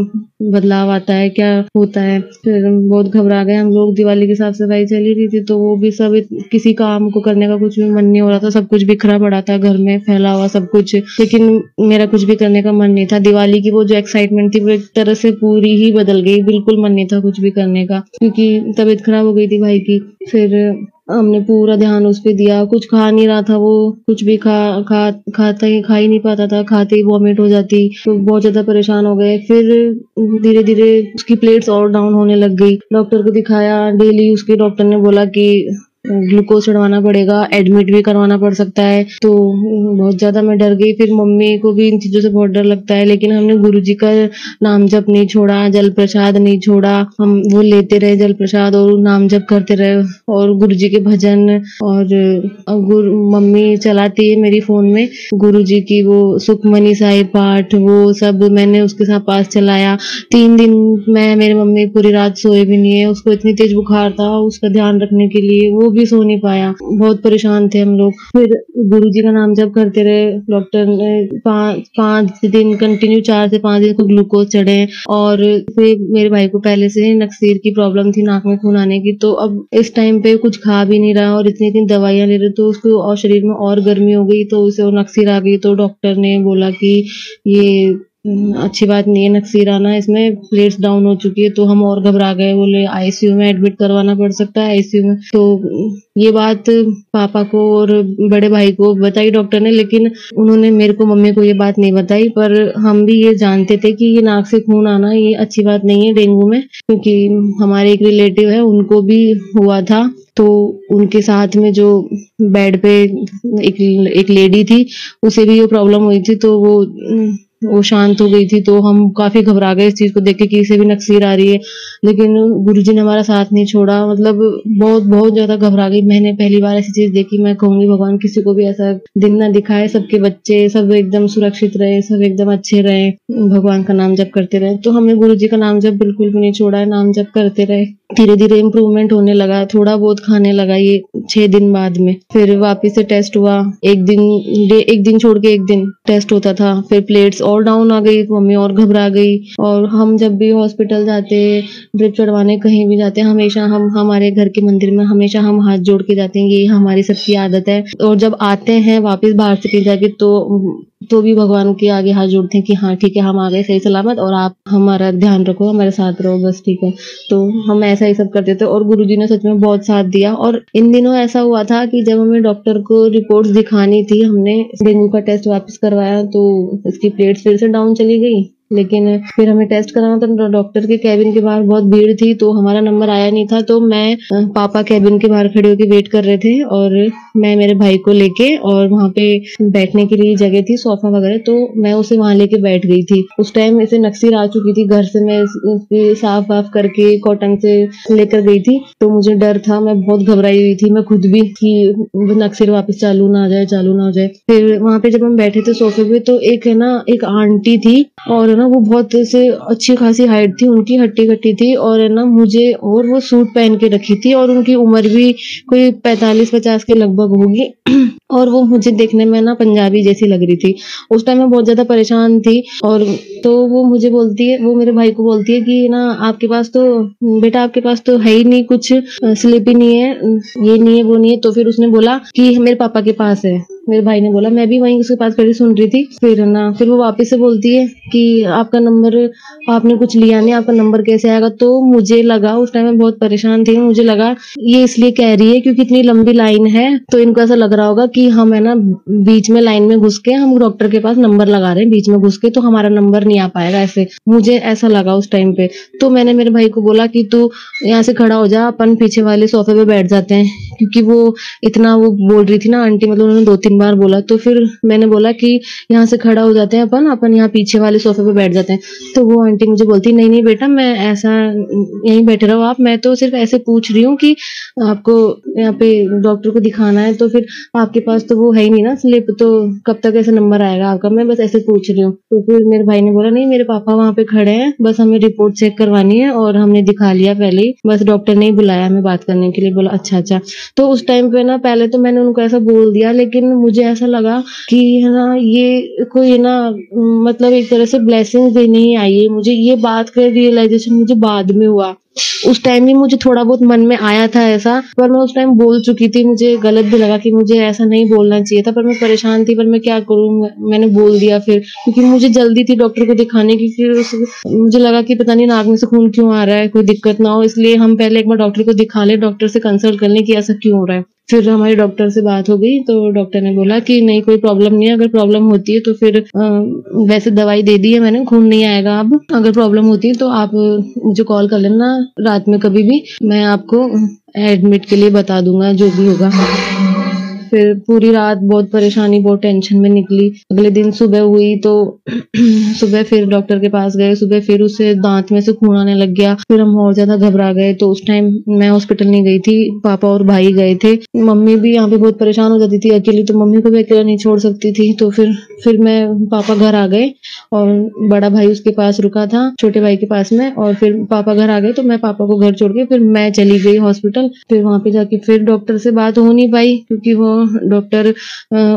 D: बदलाव आता है, क्या होता है। फिर बहुत घबरा गए हम लोग। दिवाली की साफ सफाई चली रही थी, तो वो भी सब किसी काम को करने का कुछ भी मन नहीं हो रहा था, सब कुछ बिखरा पड़ा था घर में, फैला हुआ सब कुछ। लेकिन मेरा कुछ भी करने का मन नहीं था। दिवाली की वो जो एक्साइटमेंट थी वो एक तरह से पूरी ही बदल गई, बिल्कुल मन नहीं था कुछ भी करने का, क्योंकि तबीयत खराब हो गई थी भाई की। फिर हमने पूरा ध्यान उस पे दिया। कुछ खा नहीं रहा था वो, कुछ भी खा ही नहीं पाता था, खाते ही वॉमिट हो जाती। तो बहुत ज्यादा परेशान हो गए। फिर धीरे धीरे उसकी प्लेट्स और डाउन होने लग गई। डॉक्टर को दिखाया, डेली उसके डॉक्टर ने बोला कि ग्लूकोज चढ़वाना पड़ेगा, एडमिट भी करवाना पड़ सकता है। तो बहुत ज्यादा मैं डर गई। फिर मम्मी को भी इन चीजों से बहुत डर लगता है, लेकिन हमने गुरुजी का नाम जप नहीं छोड़ा, जल प्रसाद नहीं छोड़ा। हम वो लेते रहे जल प्रसाद और नाम जप करते रहे, और गुरुजी के भजन। और मम्मी चलाती है मेरी फोन में गुरुजी की वो सुखमनी साहिब पाठ, वो सब मैंने उसके साथ पास चलाया। 3 दिन मेरी मम्मी पूरी रात सोए भी नहीं है। उसको इतनी तेज बुखार था, उसका ध्यान रखने के लिए वो भी सो नहीं पाया। बहुत परेशान थे हम लोग। फिर गुरुजी का नाम जप करते रहे। डॉक्टर ने 5 दिन कंटिन्यू, 4 से 5 दिन को ग्लूकोज चढ़े। और फिर मेरे भाई को पहले से नक्सीर की प्रॉब्लम थी, नाक में खून आने की। तो अब इस टाइम पे कुछ खा भी नहीं रहा और इतनी दवाइयां ले रहे, तो उसको और शरीर में और गर्मी हो गई, तो उसे और नक्सीर आ गई। तो डॉक्टर ने बोला कि ये अच्छी बात नहीं है नक्सीर आना, इसमें प्लेट्स डाउन हो चुकी है। तो हम और घबरा गए, बोले आईसीयू में एडमिट करवाना पड़ सकता है आईसीयू में। तो ये बात पापा को और बड़े भाई को बताई डॉक्टर ने, लेकिन उन्होंने मेरे को, मम्मी को ये बात नहीं बताई। पर हम भी ये जानते थे कि ये नाक से खून आना ये अच्छी बात नहीं है डेंगू में, क्योंकि हमारे एक रिलेटिव है उनको भी हुआ था। तो उनके साथ में जो बेड पे एक लेडी थी, उसे भी ये प्रॉब्लम हुई थी। तो वो शांत हो गई थी। तो हम काफी घबरा गए इस चीज को देख के कि इसे भी नक्सीर आ रही है, लेकिन गुरुजी ने हमारा साथ नहीं छोड़ा। मतलब बहुत बहुत ज्यादा घबरा गई। मैंने पहली बार ऐसी चीज देखी। मैं कहूंगी भगवान किसी को भी ऐसा दिन ना दिखाए, सबके बच्चे सब एकदम सुरक्षित रहे, सब एकदम अच्छे रहे, भगवान का नाम जप करते रहे। तो हमने गुरुजी का नाम जप बिल्कुल भी नहीं छोड़ा है, नाम जप करते रहे। धीरे धीरे इम्प्रूवमेंट होने लगा, थोड़ा बहुत खाने लगा ये 6 दिन बाद में। फिर वापिस से टेस्ट हुआ, एक दिन छोड़ के एक दिन टेस्ट होता था। फिर प्लेट्स और डाउन आ गई, मम्मी और घबरा गई। और हम जब भी हॉस्पिटल जाते, ड्रिप चढ़वाने कहीं भी जाते, हमेशा हम हमारे घर के मंदिर में हमेशा हम हाथ जोड़ के जाते हैं, ये हमारी सबकी आदत है। और जब आते हैं वापस बाहर से कहीं जाके तो भी भगवान के आगे हाथ जोड़ते हैं कि हाँ ठीक है, हम आ गए सही सलामत, और आप हमारा ध्यान रखो, हमारे साथ रहो, बस ठीक है। तो हम ऐसा ही सब करते थे और गुरुजी ने सच में बहुत साथ दिया। और इन दिनों ऐसा हुआ था कि जब हमें डॉक्टर को रिपोर्ट्स दिखानी थी, हमने डेंगू का टेस्ट वापस करवाया तो इसकी प्लेट्स फिर से डाउन चली गई। लेकिन फिर हमें टेस्ट कराना था, डॉक्टर के कैबिन के बाहर बहुत भीड़ थी, तो हमारा नंबर आया नहीं था। तो मैं पापा कैबिन के बाहर खड़े होकर वेट कर रहे थे, और मैं मेरे भाई को लेके, और वहाँ पे बैठने के लिए जगह थी, सोफा वगैरह, तो मैं उसे वहां लेके बैठ गई थी। उस टाइम इसे नक्सीर आ चुकी थी, घर से मैं इसे साफ वाफ करके कॉटन से लेकर गई थी। तो मुझे डर था, मैं बहुत घबराई हुई थी मैं खुद भी कि नक्सीर वापस चालू ना हो जाए। फिर वहां पे जब हम बैठे थे सोफे पे, तो एक आंटी थी, और ना वो बहुत से अच्छी खासी हाइट थी उनकी, हट्टी कट्टी थी, और है ना मुझे, और वो सूट पहन के रखी थी, और उनकी उम्र भी कोई 45-50 के लगभग होगी। और वो मुझे देखने में ना पंजाबी जैसी लग रही थी। उस टाइम मैं बहुत ज्यादा परेशान थी। और तो वो मुझे बोलती है, वो मेरे भाई को बोलती है कि ना आपके पास तो बेटा, आपके पास तो है ही नहीं कुछ, स्लिप ही नहीं है, ये नहीं है वो नहीं है। तो फिर उसने बोला कि मेरे पापा के पास है। मेरे भाई ने बोला, मैं भी वहीं उसके पास खड़ी सुन रही थी। फिर वो वापस से बोलती है कि आपका नंबर, आपने कुछ लिया नहीं, आपका नंबर कैसे आएगा। तो मुझे लगा, उस टाइम मैं बहुत परेशान थी, मुझे लगा ये इसलिए कह रही है क्योंकि इतनी लंबी लाइन है, तो इनको ऐसा लग रहा होगा कि हम है ना बीच में लाइन में घुस के हम डॉक्टर के पास नंबर लगा रहे हैं बीच में घुस के, तो हमारा नंबर नहीं आ पाएगा, ऐसे मुझे ऐसा लगा उस टाइम पे। तो मैंने मेरे भाई को बोला कि तू यहाँ से खड़ा हो जा, अपन पीछे वाले सोफे पे बैठ जाते हैं, क्योंकि वो इतना वो बोल रही थी ना आंटी, मतलब उन्होंने 2-3 बार बोला। तो फिर मैंने बोला कि यहाँ से खड़ा हो जाते हैं, अपन यहाँ पीछे वाले सोफे पे बैठ जाते हैं। तो वो आंटी मुझे बोलती, नहीं नहीं बेटा, मैं ऐसा, यहीं बैठे रहो आप, मैं तो सिर्फ ऐसे पूछ रही हूँ कि आपको यहाँ पे डॉक्टर को दिखाना है, तो फिर आपके पास तो वो है ही नहीं ना स्लिप, तो कब तक ऐसे नंबर आएगा आपका, मैं बस ऐसे पूछ रही हूँ। तो फिर मेरे भाई ने बोला, नहीं मेरे पापा वहाँ पे खड़े हैं, बस हमें रिपोर्ट चेक करवानी है, और हमने दिखा लिया पहले ही, बस डॉक्टर ने ही बुलाया हमें बात करने के लिए। बोला अच्छा अच्छा। तो उस टाइम पे ना पहले तो मैंने उनको ऐसा बोल दिया, लेकिन मुझे ऐसा लगा कि है ना ये कोई ना, मतलब एक तरह से ब्लेसिंग देने ही आई है मुझे। ये बात का रियलाइजेशन मुझे बाद में हुआ, उस टाइम भी मुझे थोड़ा बहुत मन में आया था ऐसा, पर मैं उस टाइम बोल चुकी थी। मुझे गलत भी लगा कि मुझे ऐसा नहीं बोलना चाहिए था, पर मैं परेशान थी, पर मैं क्या करूं, मैंने बोल दिया फिर, क्योंकि मुझे जल्दी थी डॉक्टर को दिखाने की। फिर मुझे लगा कि पता नहीं नाक में से खून क्यों आ रहा है, कोई दिक्कत ना हो, इसलिए हम पहले एक बार डॉक्टर को दिखा ले, डॉक्टर से कंसल्ट कर ले कि ऐसा क्यों हो रहा है। फिर हमारे डॉक्टर से बात हो गई, तो डॉक्टर ने बोला कि नहीं कोई प्रॉब्लम नहीं है, अगर प्रॉब्लम होती है तो फिर वैसे दवाई दे दी है मैंने, खून नहीं आएगा अब, अगर प्रॉब्लम होती है तो आप मुझे कॉल कर लेना रात में कभी भी, मैं आपको एडमिट के लिए बता दूंगा जो भी होगा। फिर पूरी रात बहुत परेशानी, बहुत टेंशन में निकली। अगले दिन सुबह हुई तो सुबह फिर डॉक्टर के पास गए, सुबह फिर उसे दांत में से खून आने लग गया। फिर हम और ज्यादा घबरा गए। तो उस टाइम मैं हॉस्पिटल नहीं गई थी, पापा और भाई गए थे। मम्मी भी यहाँ पे बहुत परेशान हो जाती थी अकेली, तो मम्मी को भी अकेला नहीं छोड़ सकती थी। तो फिर मैं, पापा घर आ गए और बड़ा भाई उसके पास रुका था, छोटे भाई के पास में, और फिर पापा घर आ गए तो मैं पापा को घर छोड़ के फिर मैं चली गई हॉस्पिटल। फिर वहां पे जाके फिर डॉक्टर से बात हो नहीं पाई, क्योंकि वो डॉक्टर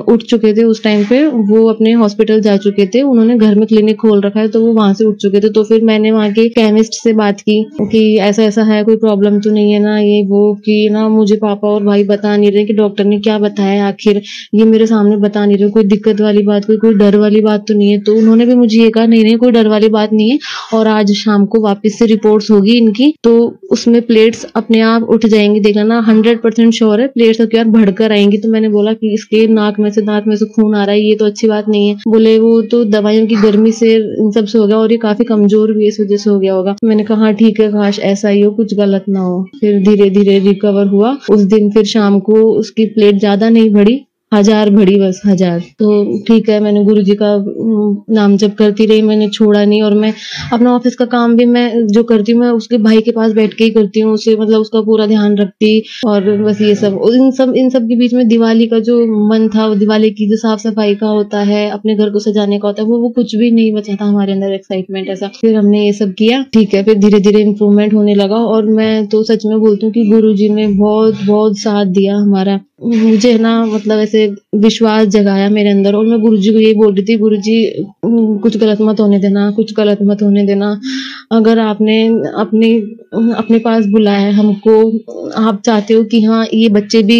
D: उठ चुके थे उस टाइम पे, वो अपने हॉस्पिटल जा चुके थे, उन्होंने घर में क्लिनिक खोल रखा है तो वो वहां से उठ चुके थे। तो फिर मैंने वहाँ के केमिस्ट से बात की कि ऐसा ऐसा है, कोई प्रॉब्लम तो नहीं है ना, ये वो, कि ना मुझे पापा और भाई बता नहीं रहे कि डॉक्टर ने क्या बताया, आखिर ये मेरे सामने बता नहीं रहे, कोई दिक्कत वाली बात, कोई डर वाली बात तो नहीं है। तो उन्होंने भी मुझे ये कहा नहीं नहीं कोई डर वाली बात नहीं है, और आज शाम को वापस से रिपोर्ट्स होगी इनकी, तो उसमें प्लेट्स अपने आप उठ जाएंगी, देख लेना 100% श्योर है, प्लेट्स अब बढ़कर आएंगी। तो मैंने बोला कि इसके नाक में से, दांत में से खून आ रहा है, ये तो अच्छी बात नहीं है। बोले वो तो दवाइयों की गर्मी से इन सब से हो गया, और ये काफी कमजोर भी इस वजह से हो गया होगा। मैंने कहा हाँ ठीक है, काश ऐसा ही हो, कुछ गलत ना हो। फिर धीरे धीरे रिकवर हुआ। उस दिन फिर शाम को उसकी प्लेट ज्यादा नहीं बढ़ी, 1000 बढ़ी, बस 1000। तो ठीक है, मैंने गुरुजी का नाम जप करती रही, मैंने छोड़ा नहीं। और मैं अपना ऑफिस का काम भी मैं जो करती हूँ, मैं उसके भाई के पास बैठ के ही करती हूँ, उसे मतलब उसका पूरा ध्यान रखती। और बस ये सब, इन सब के बीच में दिवाली का जो मन था, वो दिवाली की जो साफ सफाई का होता है, अपने घर को सजाने का होता है, वो कुछ भी नहीं बचा था हमारे अंदर एक्साइटमेंट ऐसा। फिर हमने ये सब किया, ठीक है, फिर धीरे धीरे इम्प्रूवमेंट होने लगा। और मैं तो सच में बोलती हूँ कि गुरुजी ने बहुत बहुत साथ दिया हमारा, मुझे ना मतलब ऐसे विश्वास जगाया मेरे अंदर। और मैं गुरुजी को यही बोल रही थी, गुरुजी कुछ गलत मत होने देना, कुछ गलत मत होने देना। अगर आपने अपने पास बुलाया है हमको, आप चाहते हो कि हाँ ये बच्चे भी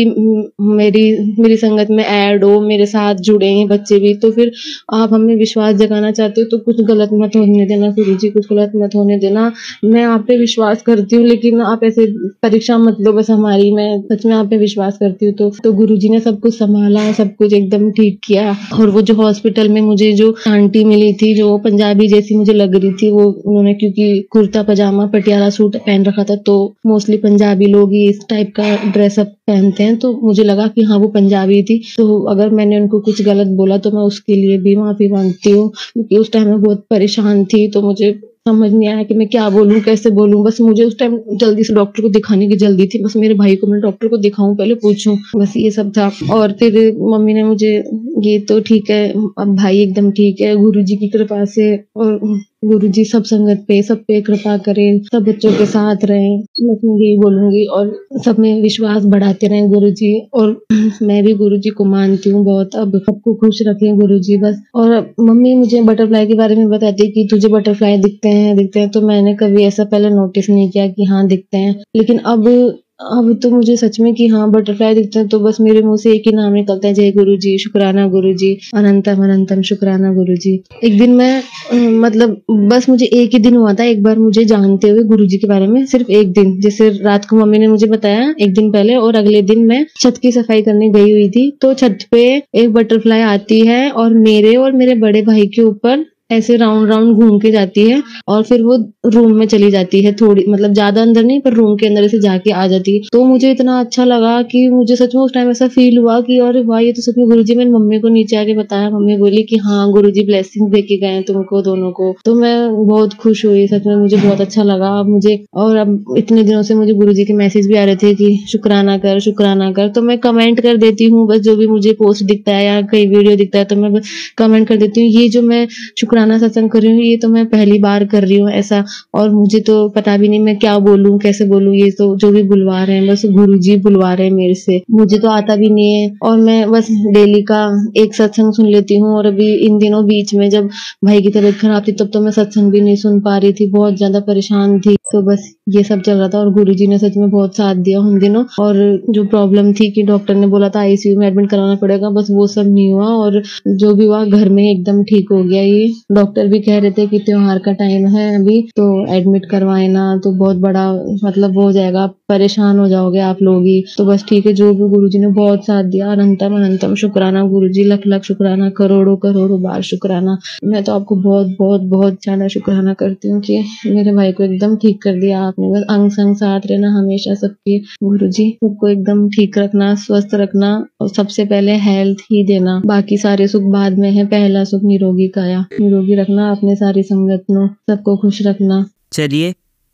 D: मेरी संगत में ऐड हो, मेरे साथ जुड़े हैं बच्चे भी, तो फिर आप हमें विश्वास जगाना चाहते हो, तो कुछ गलत मत होने देना गुरुजी, कुछ गलत मत होने देना। मैं आप पे विश्वास करती हूँ, लेकिन आप ऐसे परीक्षा मत लो बस हमारी, मैं सच में आप पे विश्वास करती हूँ। तो गुरुजी ने सब कुछ संभाला, सब कुछ एकदम ठीक किया। और वो जो हॉस्पिटल में मुझे जो आंटी मिली थी, जो पंजाबी जैसी मुझे लग रही थी, वो उन्होंने क्योंकि कुर्ता पजामा पटियाला सूट पहन रखा था, तो मोस्टली पंजाबी लोग ही इस टाइप का ड्रेसअप पहनते हैं, तो मुझे लगा कि हाँ वो पंजाबी थी। तो अगर मैंने उनको कुछ गलत बोला तो मैं उसके लिए भी माफी मांगती हूँ, क्योंकि उस टाइम मैं बहुत परेशान थी, तो मुझे समझ नहीं आया कि मैं क्या बोलूं, कैसे बोलूं। बस मुझे उस टाइम जल्दी से डॉक्टर को दिखाने की जल्दी थी, बस मेरे भाई को मैं डॉक्टर को दिखाऊं, पहले पूछूं, बस ये सब था। और फिर मम्मी ने मुझे, ये तो ठीक है, अब भाई एकदम ठीक है गुरुजी की कृपा से, और गुरुजी सब संगत पे, सब पे कृपा करें, सब बच्चों के साथ रहें, बस मैं यही बोलूंगी। और सब में विश्वास बढ़ाते रहें गुरुजी। और मैं भी गुरुजी को मानती हूँ बहुत, अब सबको खुश रखें गुरुजी बस। और मम्मी मुझे बटरफ्लाई के बारे में बताती है कि तुझे बटरफ्लाई दिखते हैं, तो मैंने कभी ऐसा पहले नोटिस नहीं किया कि हाँ दिखते हैं। लेकिन अब तो मुझे सच में कि हाँ बटरफ्लाई दिखते हैं, तो बस मेरे मुंह से एक ही नाम निकलता है, जय गुरुजी, शुक्राना गुरुजी, अनंतम अनंतम शुक्राना गुरुजी। एक दिन मैं मतलब बस मुझे एक ही दिन हुआ था एक बार मुझे जानते हुए गुरुजी के बारे में, सिर्फ एक दिन। जैसे रात को मम्मी ने मुझे बताया एक दिन पहले, और अगले दिन मैं छत की सफाई करने गई हुई थी, तो छत पे एक बटरफ्लाई आती है और मेरे बड़े भाई के ऊपर ऐसे राउंड राउंड घूम के जाती है, और फिर वो रूम में चली जाती है, थोड़ी मतलब ज्यादा अंदर नहीं, पर रूम के अंदर से जाके आ जाती है। तो मुझे इतना अच्छा लगा कि मुझे सच में उस टाइम ऐसा फील हुआ कि अरे वाह ये तो सच में गुरुजी। मैंने मम्मी को नीचे आके बताया, मम्मी बोली कि हाँ गुरुजी ब्लेसिंग दे के गए हैं तुमको दोनों को। तो मैं बहुत खुश हुई, सच में मुझे बहुत अच्छा लगा मुझे। और अब इतने दिनों से मुझे गुरुजी के मैसेज भी आ रहे थे कि शुक्राना कर, शुक्राना कर, तो मैं कमेंट कर देती हूँ बस, जो भी मुझे पोस्ट दिखता है या कई वीडियो दिखता है तो मैं कमेंट कर देती हूँ। ये जो मैं शुक्राना सत्संग कर रही हूँ, ये तो मैं पहली बार कर रही हूँ ऐसा, और मुझे तो पता भी नहीं मैं क्या बोलूं, कैसे बोलूं। ये तो जो भी बुलवा रहे हैं बस गुरुजी बुलवा रहे हैं मेरे से, मुझे तो आता भी नहीं है। और मैं बस डेली का एक सत्संग सुन लेती हूँ। और अभी इन दिनों बीच में जब भाई की तबीयत खराब थी, तब तो मैं सत्संग भी नहीं सुन पा रही थी, बहुत ज्यादा परेशान थी। तो बस ये सब चल रहा था, और गुरुजी ने सच में बहुत साथ दिया उन दिनों। और जो प्रॉब्लम थी कि डॉक्टर ने बोला था आईसीयू में एडमिट कराना पड़ेगा, बस वो सब नहीं हुआ, और जो भी हुआ घर में एकदम ठीक हो गया। ये डॉक्टर भी कह रहे थे कि त्योहार का टाइम है अभी, तो एडमिट करवाए ना तो बहुत बड़ा मतलब हो जाएगा, परेशान हो जाओगे आप लोग ही। तो बस ठीक है, जो भी गुरुजी ने बहुत साथ दिया, अनंतम अनंतम शुक्राना गुरुजी, लख लख शुक्राना, करोड़ों करोड़ों बार शुक्राना। मैं तो आपको बहुत बहुत बहुत ज्यादा शुक्राना करती हूँ कि मेरे भाई को एकदम ठीक कर दिया आपने। बस अंग संग साथ रहना हमेशा सबके गुरुजी, सबको एकदम ठीक रखना, स्वस्थ रखना, और सबसे पहले हेल्थ ही देना, बाकी सारे सुख बाद में है, पहला सुख निरोगी काया। निरोगी रखना अपने सारी संगत नो, सबको खुश रखना।
A: चलिए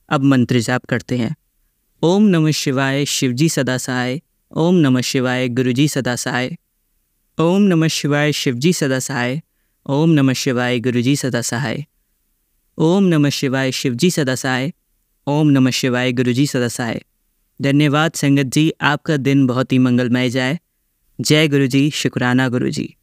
A: अब मंत्र जाप करते हैं। ओम नमः शिवाय शिवजी सदा सहाय, ओम नमः शिवाय गुरुजी सदा सहाय, ओम नमः शिवाय शिवजी सदा सहाय, ओम नमः शिवाय गुरुजी सदा सहाय, ओम नमः शिवाय शिवजी सदा सहाय, ओम नमः शिवाय गुरुजी सदा सहाय। धन्यवाद संगत जी, आपका दिन बहुत ही मंगलमय जाए। जय गुरु जी, शुक्राना गुरु जी।